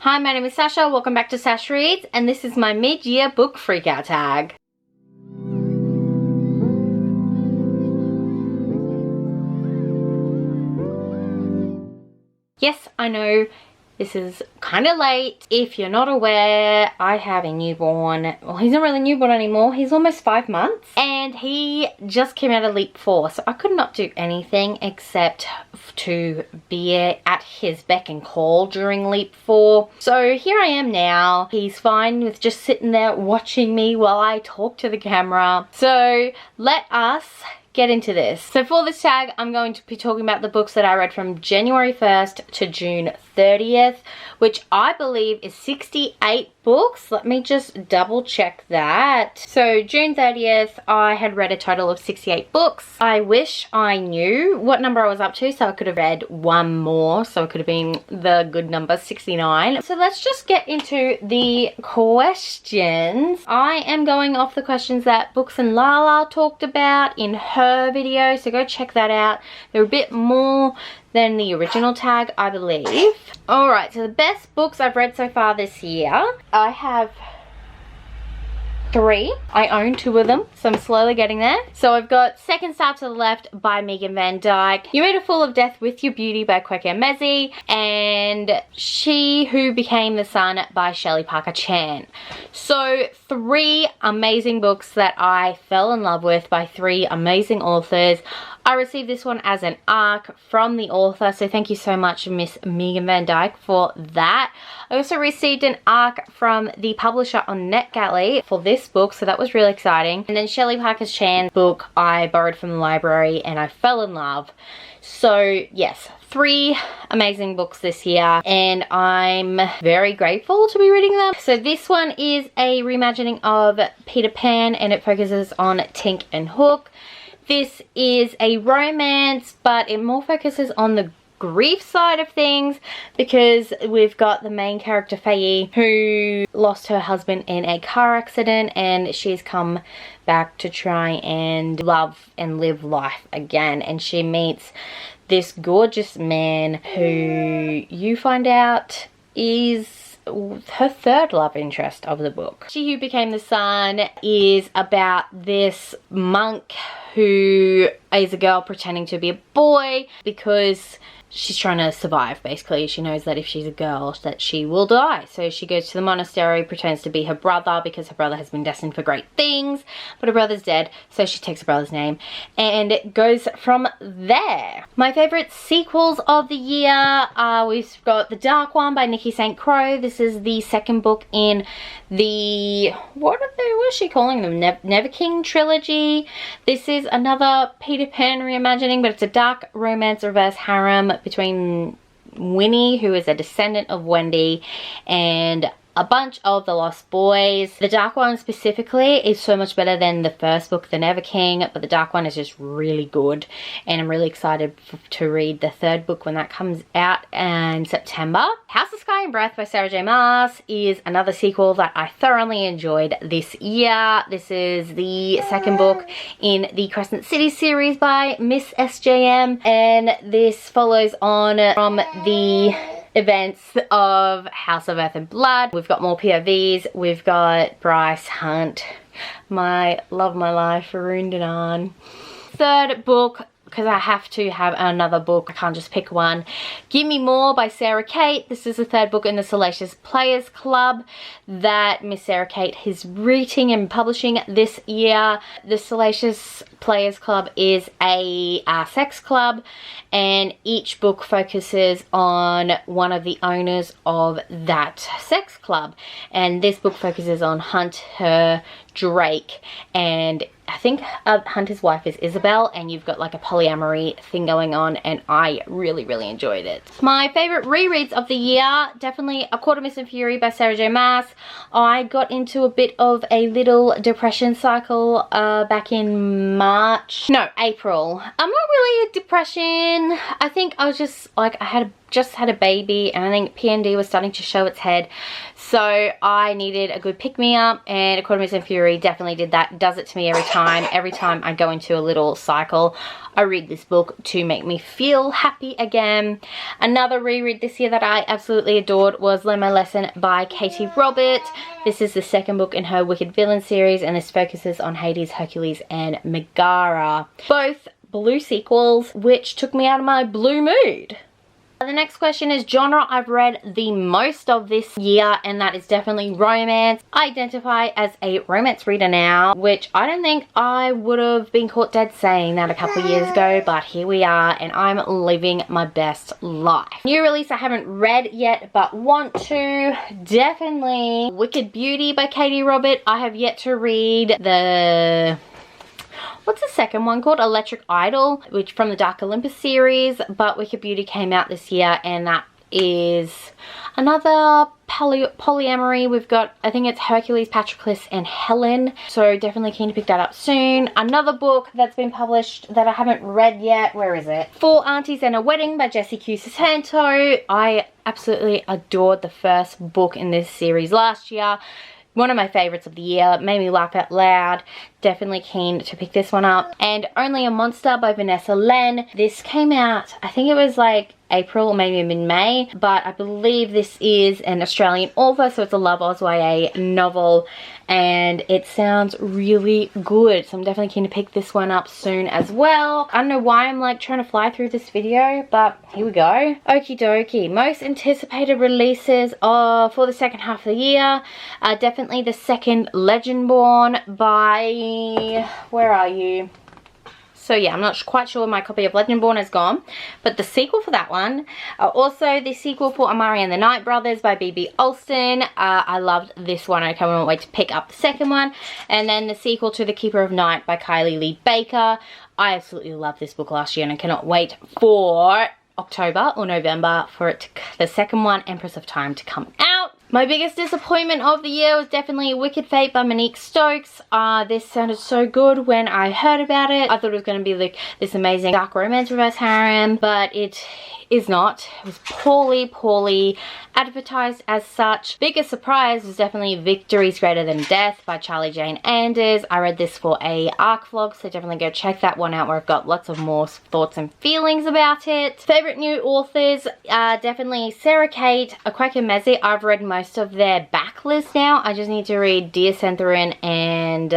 Hi, my name is Sasha. Welcome back to Sash Reads, and this is my mid-year book freakout tag. Yes, I know this is kind of late. If you're not aware, I have a newborn. Well, he's not really newborn anymore. He's almost 5 months. And he just came out of Leap 4. So I could not do anything except to be at his beck and call during Leap 4. So here I am now. He's fine with just sitting there watching me while I talk to the camera. So let us get into this. So for this tag, I'm going to be talking about the books that I read from January 1st to June 30th, which I believe is 68 books. Let me just double check that. So June 30th, I had read a total of 68 books. I wish I knew what number I was up to, so I could have read one more, so it could have been the good number, 69. So let's just get into the questions. I am going off the questions that Books and Lala talked about in her video, so go check that out. They're a bit more than the original tag, I believe. Alright, so the best books I've read so far this year. I have 3. I own 2 of them, so I'm slowly getting there. So I've got Second Star to the Left by Megan Van Dyke, You Made a Fool of Death with Your Beauty by Kweke Emezi, and She Who Became the Sun by Shelley Parker Chan. So 3 amazing books that I fell in love with by 3 amazing authors. I received this one as an ARC from the author, so thank you so much, Miss Megan Van Dyke, for that. I also received an ARC from the publisher on NetGalley for this book, so that was really exciting. And then Shelley Parker Chan's book I borrowed from the library and I fell in love. So yes, 3 amazing books this year, and I'm very grateful to be reading them. So this one is a reimagining of Peter Pan, and it focuses on Tink and Hook. This is a romance, but it more focuses on the grief side of things, because we've got the main character Faye, who lost her husband in a car accident, and she's come back to try and love and live life again, and she meets this gorgeous man who you find out is her 3rd love interest of the book. She Who Became the Sun is about this monk who is a girl pretending to be a boy because she's trying to survive. Basically, she knows that if she's a girl that she will die, so she goes to the monastery, pretends to be her brother because her brother has been destined for great things, but her brother's dead, so she takes her brother's name, and it goes from there. My favorite sequels of the year, we've got The Dark One by Nikki St. Croix. This is the 2nd book in the, what is she calling them, Never King trilogy. This is another Peter Pan reimagining, but it's a dark romance reverse harem between Winnie, who is a descendant of Wendy, and a bunch of the Lost Boys. The Dark One specifically is so much better than the first book, The Never King, but the Dark One is just really good, and I'm really excited to read the 3rd book when that comes out in September. House of Sky and Breath by Sarah J Maas is another sequel that I thoroughly enjoyed this year. This is the 2nd book in the Crescent City series by Miss SJM, and this follows on from the events of House of Earth and Blood. We've got more POVs. We've got Bryce Hunt, my love, my life, Arun Danan. 3rd book, because I have to have another book, I can't just pick one. Give Me More by Sarah Kate. This is the 3rd book in the Salacious Players Club that Miss Sarah Kate is reading and publishing this year. The Salacious Players Club is a sex club, and each book focuses on one of the owners of that sex club, and this book focuses on Hunter Drake, and I think Hunter's wife is Isabel, and you've got like a polyamory thing going on, and I really enjoyed it. My favorite rereads of the year, definitely A Quarter Mist and Fury by Sarah J Maas. I got into a bit of a little depression cycle back in April. I'm not really a depression. I think I was just like, I had just had a baby, and I think PND was starting to show its head, so I needed a good pick-me-up, and Economies and Fury definitely did that. Does it to me every time. Every time I go into a little cycle, I read this book to make me feel happy again. Another reread this year that I absolutely adored was Learn My Lesson by Katie Robert. This is the second book in her Wicked Villain series, and this focuses on Hades, Hercules, and Megara. Both blue sequels, which took me out of my blue mood. The next question is genre I've read the most of this year, and that is definitely romance. I identify as a romance reader now, which I don't think I would have been caught dead saying that a couple of years ago, but here we are, and I'm living my best life. New release I haven't read yet but want to, definitely Wicked Beauty by Katie Robert. I have yet to read the... what's the second one called? Electric Idol, which from the Dark Olympus series, but Wicked Beauty came out this year, and that is another polyamory. We've got, I think it's Hercules, Patroclus, and Helen, so definitely keen to pick that up soon. Another book that's been published that I haven't read yet, where is it? Four Aunties and a Wedding by Jessie Q. Susanto. I absolutely adored the first book in this series last year. One of my favorites of the year, made me laugh out loud. Definitely keen to pick this one up. And Only a Monster by Vanessa Len. This came out, I think it was like April or maybe in May, but I believe this is an Australian author, so it's a Love Oz YA novel, and it sounds really good, so I'm definitely keen to pick this one up soon as well. I don't know why I'm like trying to fly through this video, but here we go. Okie dokie. Most anticipated releases for the second half of the year, definitely the second Legendborn by, where are you? So yeah, I'm not quite sure my copy of Legendborn has gone, but the sequel for that one, also the sequel for Amari and the Night Brothers by B.B. Alston. I loved this one. I can't wait to pick up the second one. And then the sequel to The Keeper of Night by Kylie Lee Baker. I absolutely loved this book last year, and I cannot wait for October or November for it to, the second one, Empress of Time, to come out. My biggest disappointment of the year was definitely Wicked Fate by Monique Stokes. This sounded so good when I heard about it. I thought it was going to be like this amazing dark romance reverse harem, but it is not. It was poorly advertised as such. Biggest surprise was definitely Victory's Greater Than Death by Charlie Jane Anders. I read this for a ARC vlog, so definitely go check that one out, where I've got lots of more thoughts and feelings about it. Favorite new authors, definitely Sarah Kate, Quaker Mezzi. I've read most of their backlist now. I just need to read Dear Centaurin and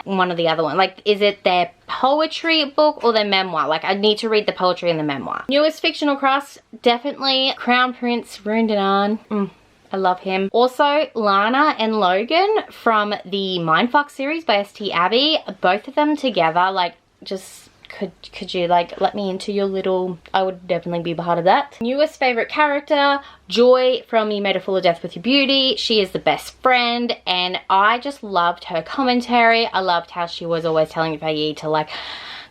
one of the other one. Like, is it their poetry book or their memoir? Like, I need to read the poetry and the memoir. Newest fictional crust, definitely Crown Prince Rundanan. I love him. Also, Lana and Logan from the Mindfuck series by St. Abbey. Both of them together, like, just could you like let me into your little, I would definitely be part of that. Newest favorite character, Joy from You Made a Fool of Death with Your Beauty. She is the best friend, and I just loved her commentary. I loved how she was always telling Faye to like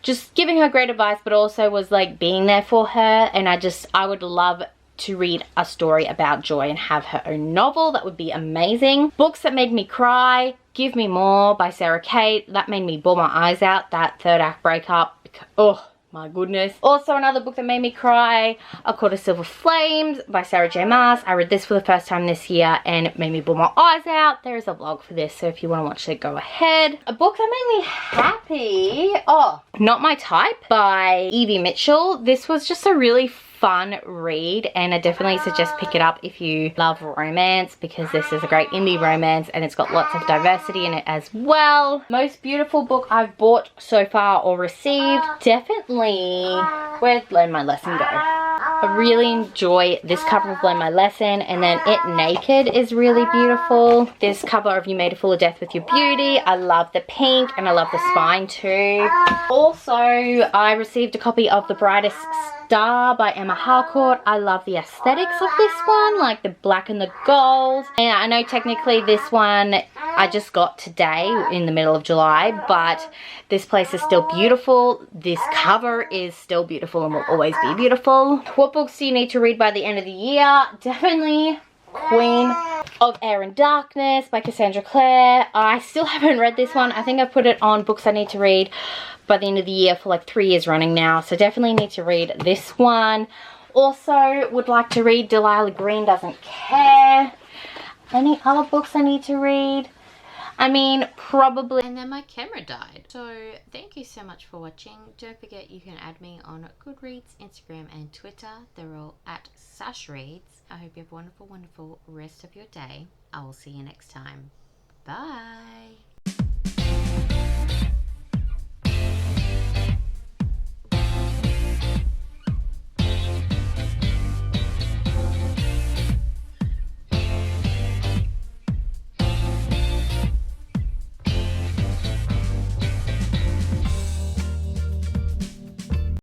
just giving her great advice, but also was like being there for her. And I would love to read a story about Joy and have her own novel. That would be amazing. Books that made me cry, Give Me More by Sarah Kate. That made me bawl my eyes out, that third act breakup. Oh my goodness. Also another book that made me cry, A Court of Silver Flames by Sarah J Maas. I read this for the first time this year and it made me bawl my eyes out. There is a vlog for this, so if you want to watch it, go ahead. A book that made me happy, oh, Not My Type by Evie Mitchell. This was just a really fun read, and I definitely suggest pick it up if you love romance, because this is a great indie romance and it's got lots of diversity in it as well. Most beautiful book I've bought so far or received, definitely, where'd Learn My Lesson go? I really enjoy this cover of Learn My Lesson, and then It Naked is really beautiful. This cover of You Made a Fool of Death with Your Beauty, I love the pink and I love the spine too. Also, I received a copy of The Brightest Star by Emma Harcourt. I love the aesthetics of this one, like the black and the gold. And I know technically this one I just got today in the middle of July, but this place is still beautiful. This cover is still beautiful and will always be beautiful. What books do you need to read by the end of the year? Definitely Queen of Air and Darkness by Cassandra Clare. I still haven't read this one. I think I put it on books I need to read by the end of the year for like 3 years running now, so definitely need to read this one. also would like to read Delilah Green Doesn't Care. Any other books I need to read? I mean, probably. And then my camera died. So thank you so much for watching. Don't forget you can add me on Goodreads, Instagram and Twitter. They're all at Sasha Reads. I hope you have a wonderful, wonderful rest of your day. I will see you next time. Bye.